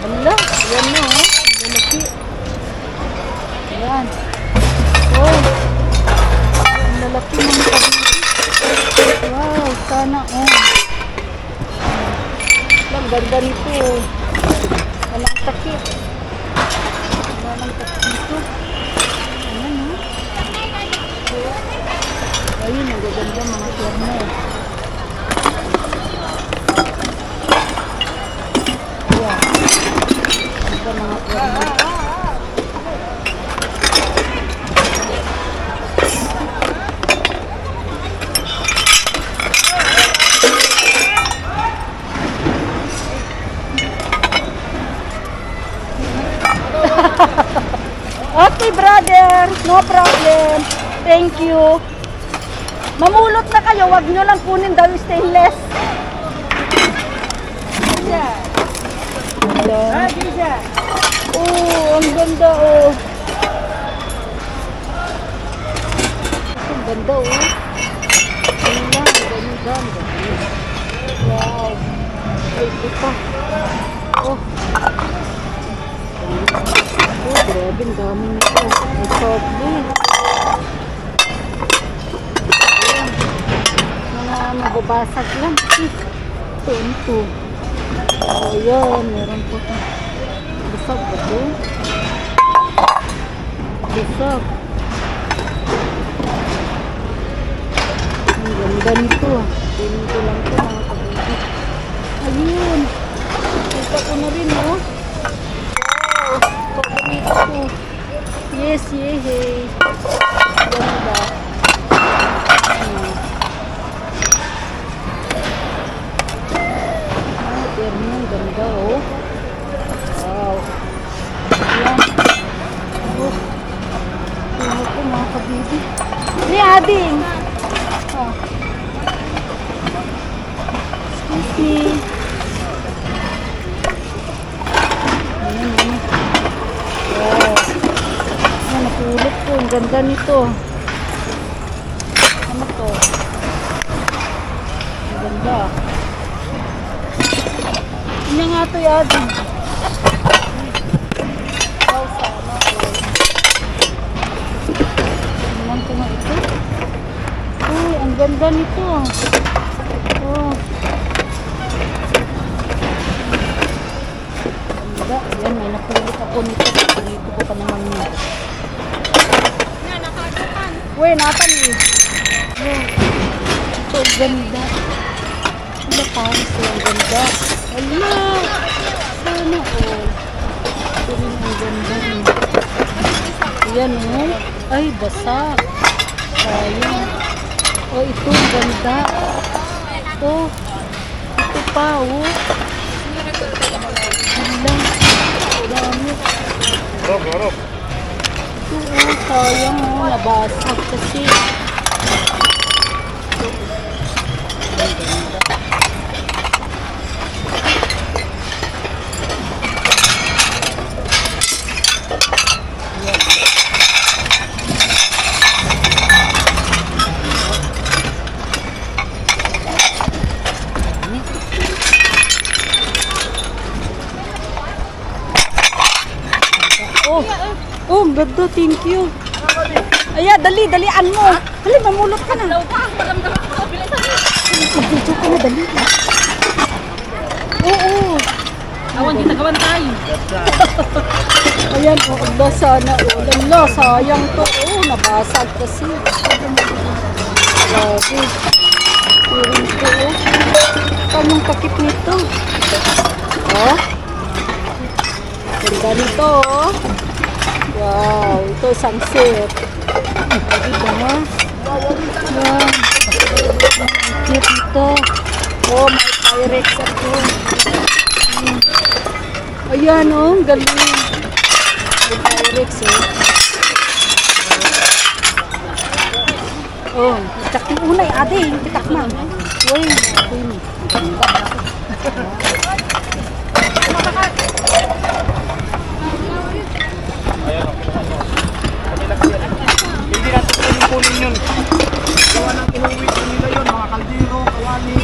Hala, yan na oh. Malaki. Ayan. Oh. Ang lalaki ng kabiti. Wow, sana oh. Ang ganda nito. Walang takip. Walang takip nito. Ayan oh. Ayun, ang gaganda mga termo. Ayan. Ganda mga termo. Okay, brother. No problem. Thank you. Mamulot na kayo. Wag nyo lang kunin daw yung stainless. Ganda. Oh, ang ganda oh. Ang ganda oh. Ang ganda. Wow. Ay, ito. Oh. Oh, grabe, ang dami nito. Ang softly. Ayan. Mga mababasag lang. Ito. Oh, yan. Meron po ito. Busog ba ito? Busog. Ang ganda nito. Ganito lang ito mga kabunti. Ayun. Kita ko na rin, oh. Paborito ko. Yes, yehey. Ganda. Termo, ganda oh. Wow. Ayan. Oh. Tingnan ko mga kabibi. Ni ading. Oh. Excuse me. Ayan. Wow. Ayan, napulot ko. Ang ganda nito. Ano to? Ang ganda. Hindi nga ito yado. Wow, sana. Tingnan ko nga ito. Uy, ang ganda nito. Oh. Ganda. Ayan, may napulot ako nito. Dito ko pa naman nito. Uy, natan eh. Oh. Ito, ganda. Wala paris eh. Ang ganda. Hala! Sana all. Ito rin ang ganda eh. Ayan oh. Ay, basa. Sayang. Oh, ito ang ganda. Ito. Ito pa oh. Hala. Dami. Harap. Ito oh. Sayang oh. Nabasag kasi. Ang ganda. Oh, ganda, thank you. Ayan, dalian mo. Hali, mamulot ka na. Mag-video ka na, dali. Oo. Awan kita kawan tayo. Ayan, oh, Allah, sana. Oh, Allah, sayang to. Oh, nabasag kasi. Grabe. Piring ko, oh. Anong takip nito? Oh. Ganda nito, oh. Wow, ito isang set. Dito ha. Yan. Cute ito. Oh, may Pyrex ako. Ayan oh, galing. May Pyrex eh. Oh, itak yung unay, ate. Itak na. Uy, uy. Hindi natin kunin yun. Gawa ng inuwi ko nila yun, mga kaldero, kawali.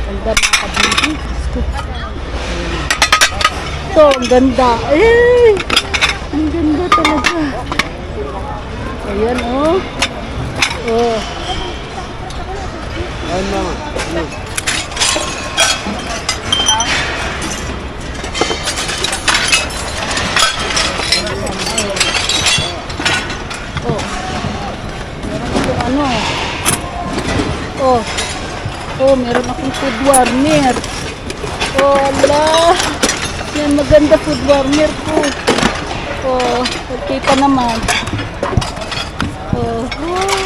Ganda nakakabili. Ito, ang ganda. Eh! Ang ganda talaga. Ayan, oh. Oh. Ayan mama. Oh. Meron akong ano. Oh. Oh, meron akong food warmer. Oh, ala. Yan, maganda food warmer ko. Oh, okay pa naman. Oh. Oh.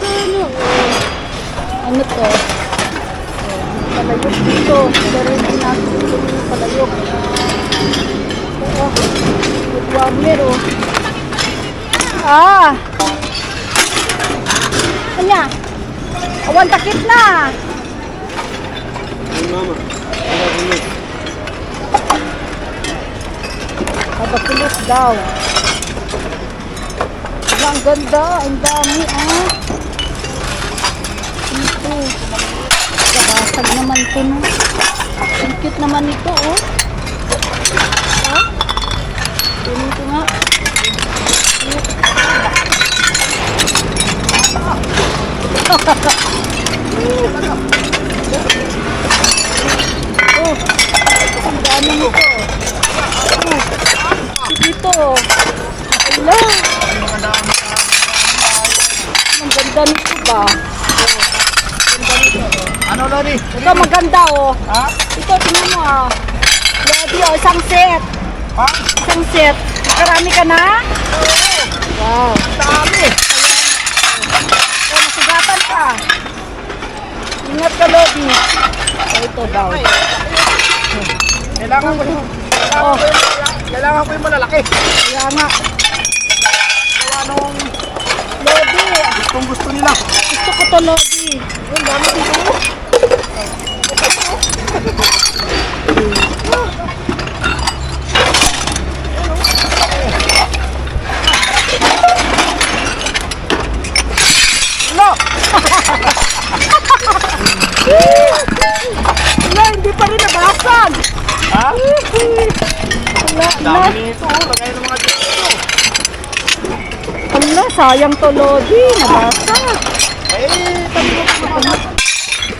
Ano? Oh. Ano to? Oh, palayok dito. Meron din natin itong palayok. Oh, food warmer, oh. Ah! Kanya? Awan takip na! Ayan mama. Ayan. Kabakulit daw. Ang ganda, ang dami, ah. Ito. Kabasag naman ito, no? Ang cute naman ito, oh. Ha? Kunin ko nga. Oh, ang dami nito. Ito. Ala. Ang ganda nito ba? Ano Lodi? Ito maganda, oh. Ha? Ito, tingnan mo, ah. Lodi, oh, isang set. Ha? Isang set. Karami ka na? Wow. Dami! Oh, masugatan ka. Ingat ka, Lodi. Oh, ito daw. Kailangan ko yung... Oh, Kailangan ko yung malalaki. kaya nga. Gawa nung Lodi, kung gusto nila. gusto ko to, Lodi. Ang dami dito. Ano? Wala, hindi pa rin nabasag. Ha? Wala, Dami nito. Lagay ng mga dito. wala, sayang to, Lodi. Nabasag. Eh, tabi ko naman.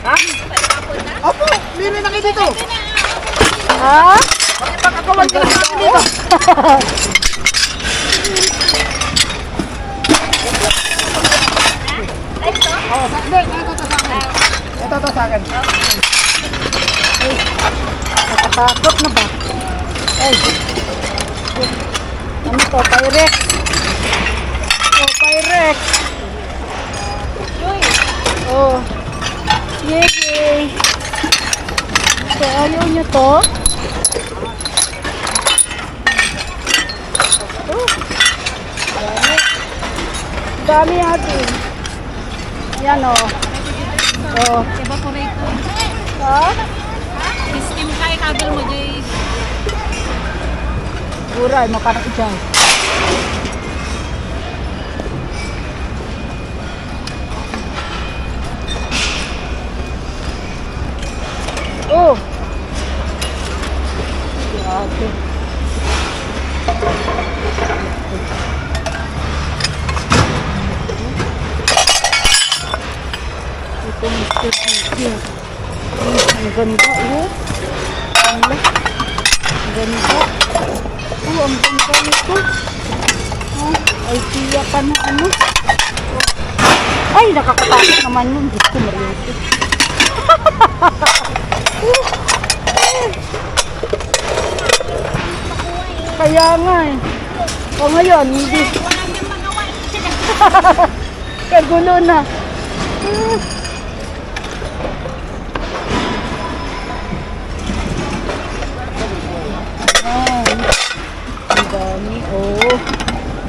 Ha? Opo, mili na kayo dito. Ha? Pagkakawan ka na dito. Oh, hindi. Ito to sa akin. Ito to sa akin. Nakatakot na ba? Ay. Ano to? Pyrex. Oh, Pyrex. Oh. Yay! So, ayaw niyo to? Oh. Dami. Dami natin. Yan, oh. Oh. Evaporator. Ha? Steam kay kabel mo, Jay. Buray, makarap dyan. Oh! Grabe. Ito Mr. Peter. Ang ganda, oh. Ang ganda. Oh, ang ganda nito. Oh, IKEA pa na ano. Ay, nakakatakot naman yun. Diyos ko, Mariusip. Kaya nga eh. O ngayon, hindi. Kagulo na. Ang dami. Oh.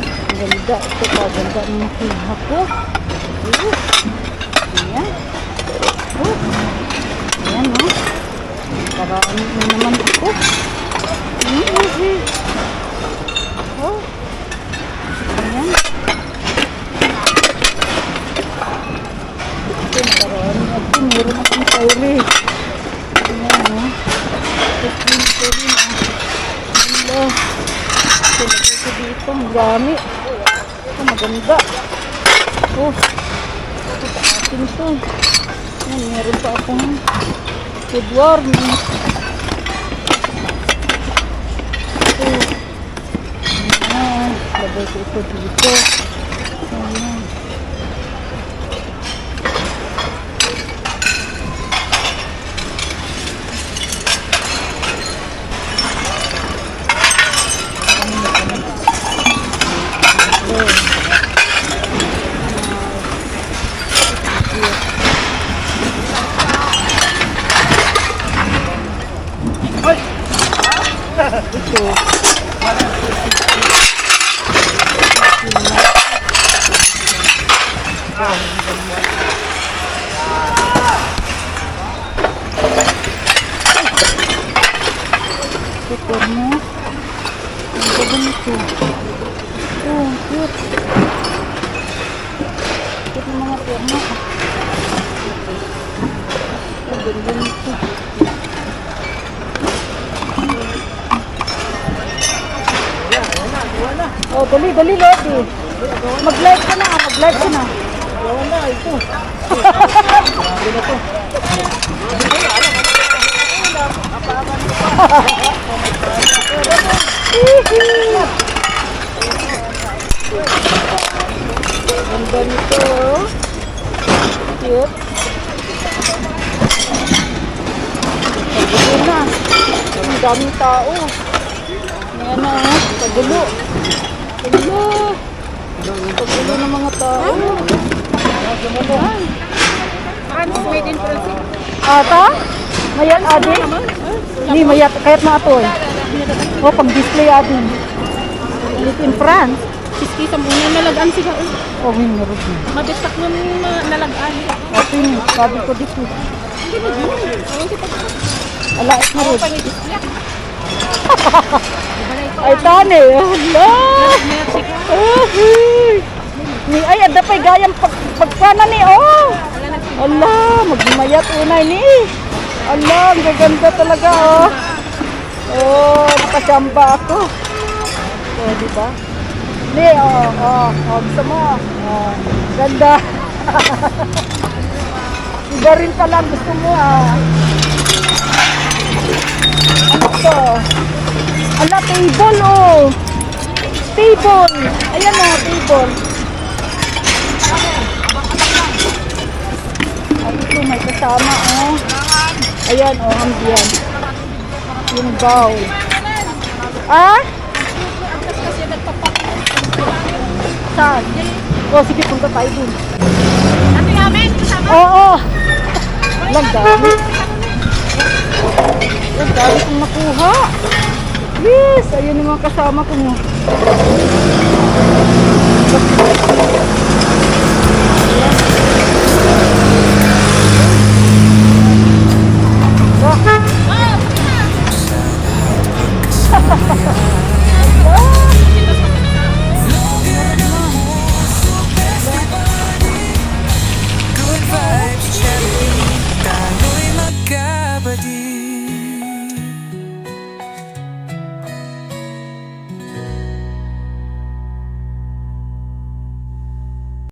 Ang ganda. Ito pa. Ganda ng kuha ko. Ayan. Oh. Ayan, oh. Paraan na naman ako. Oh. Ayan. Ito, paraan ako. Meron akong kairi. Ito dito. Ang dami. Ito maganda. Oh. Ito sa akin to. Yan, meron pa akong food warming. Ito. Ayan. Lagay ko ito dito. Ayan. Ito. Ito mo. Ang ganda nito. Oh, cute. Cute ng mga perma. Ang ganda nito. Oh, dali, dali, Lodi. Mag-live ka na, mag-live ka na. Gawa na, ito. Grabe na to. Ganda nito. Cute. Pagulo na. Ang daming tao. Ayan na, pagulo. Pagulo. Pagulo ng mga tao. Ano, made in France? Ata? Mayat adi? Hindi, mayat. Kahit na ito eh. O, pag-display adi. Dito in France. Siski sa muna nalagaan siya. O, may meron din. Mabitak yung nalagaan. Ito yun, sabi ko dito. Alait na rin. Ay, tani. Hala! Ni ay, ada pa'y gayang pagkana ni, oh! Ala, magmayat unay ni. Ala, ang gaganda talaga, oh. Oh, nakasamba ako. Oh, diba? Ni, oh, gusto mo. Oh, ganda. Iba rin pala gusto mo, ah. Ano to? Ala, table, oh. Table. Ayan na, table. At ito, may kasama, oh. Ayan, oh, ambyan. Yung bowl. Ah? Saan? Oh, sige, punta tayo dun. Ano yamin? Kasama? Oo. Lang dami. Lang dami kong nakuha. Yes, ayun yung mga kasama ko mo.